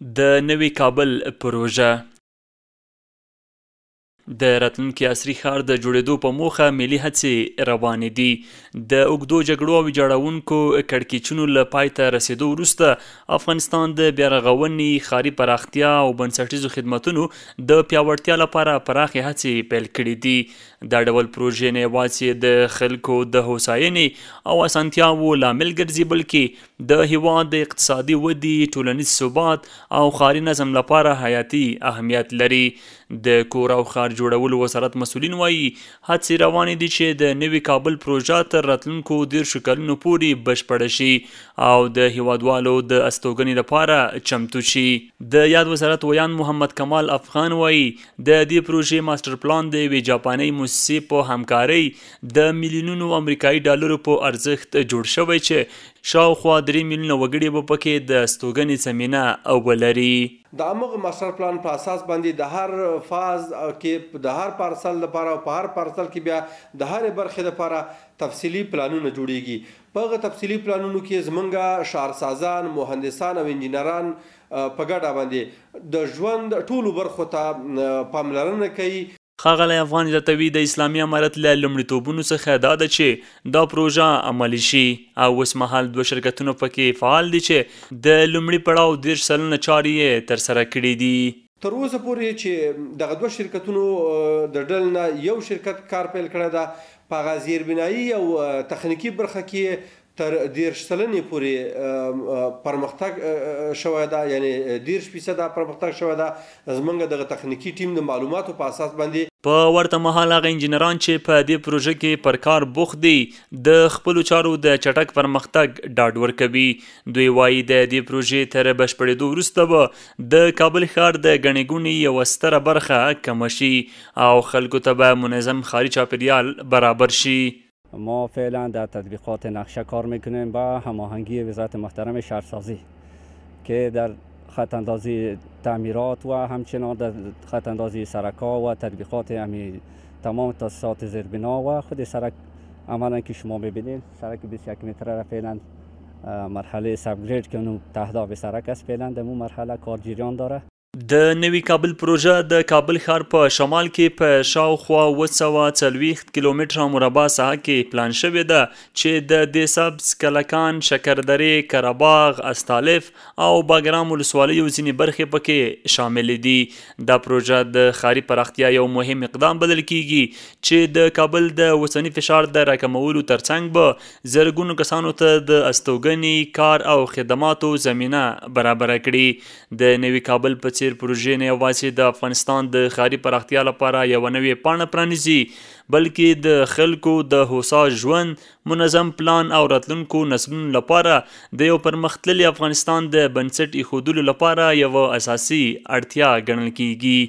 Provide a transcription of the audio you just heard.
د نوي کابل پروژه د راتلونکي عصري ښار د جوړېدو په موخه ملي هڅې روانې دي. د اوږدو جګړو او ویجاړونکو کړکېچونو له پای ته رسېدو وروسته افغانستان د بیا رغونې، ښاري پراختیا او بنسټیزو خدمتونو د پیاوړتیا لپاره پراخې هڅې پیل کړي دي. دا ډول پروژې نه یوازې د خلکو د هوساینې او اسانتیاوو لامل ګرځي، بلکې د هیواد د اقتصادي ودې، ټولنیز ثبات او ښاري نظم لپاره حیاتي اهمیت لري. د کور او ښار جوړولو وزارت مسؤلین وایي هڅې روانې دي چې د نوي کابل پروژه تر راتلونکو 10 کلونو پورې بشپړه شي او د هیوادوالو د استوګنې لپاره چمتو شي. د یاد وزارت ویان محمد کمال افغان وایي د دې پروژې ماسټر پلان د یوې جاپانۍ مؤسسې په همکارۍ د میلیونونو امریکایي ډالرو په ارزښت جوړ شوی چې شاوخوا 3 میلیونه وګړي به پکې د استوګنې زمینه ولري. د همغه ماسټر پلان په اساس باندې د هر فاز کې د هر پارسل لپاره او په هر پارسل کې بیا د هرې برخې لپاره تفصیلي پلانونه جوړیږي. په هغه تفصیلي پلانونو کې زمونږ ښارسازان، مهندسان او انجینران په ګډه باندې د ژوند ټولو برخو ته پاملرنه کوي. ښاغلی افغان زیاتوي د اسلامي امارت له لومړیتوبونو څخه دا ده چې دا پروژه عملي شي او اوس مهال 2 شرکتونه پکې فعال دي چې د لومړي پړاو 10 سلنه چارې یې ترسره کړي دي. تر اوسه پورې چې دغه 2 شرکتونو د ډلې نه یو شرکت کار پیل کړی ده. په هغه زیربنایي او تخنیکي برخه کې تر 10 سلنې پورې پرمختګ شوی ده، یعنی 10% پرمختګ شوی ده. زمونږ دغه تخنیکي ټیم د معلوماتو په اساس باندې په ورته مهال هغه انجینران چې په دې پروژه کې پر کار بوخت دي د خپلو چارو د چټک پرمختګ ډاډ ورکوي. دوی وایي د دې پروژې تر بشپړېدو وروسته به د کابل ښار د ګڼې ګوڼې یوه ستره برخه کمه شي او خلکو ته به منظم ښاري چاپیریال برابر شي. ما فعلا در تطبیقات نقشه کار میکنیم با هماهنگی وزارت محترم شهرسازی که در خط اندازی تعمیرات و همچنان در خط اندازی سرک‌ها و تطبیقات تمام تاسیسات زیربنا و خود سرک عملا که شما ببینید سرک 21 متره را فعلا مرحله سابگرید که اون تهداب سرک است فعلا در اون مرحله کار جریان داره. د نوي کابل پروژه د کابل ښار په شمال کې په شاوخوا 740 کیلومتره مربع ساحه کې پلان شوې ده چې د دې سبز، کلکان، شکردرې، کرهباغ، استالف او باګرام ولسوالیو ځینې برخې پکې شاملې دي. دا پروژه د ښاري پراختیا یو مهم اقدام بلل کیږي چې د کابل د اوسني فشار د راکمولو ترڅنګ به زرګونو کسانو ته د استوګنې، کار او خدماتو زمینه برابره کړي. د نوي کابل په څیر پروژې نه یوازې د افغانستان د ښاري پراختیا لپاره یوه نوې پاڼه پرانیزي، بلکې د خلکو د هوسا ژوند، منظم پلان او راتلونکو نسلونو لپاره د یو پرمختللي افغانستان د بنسټ ایښودلو لپاره یوه اساسي اړتیا ګڼل کیږي.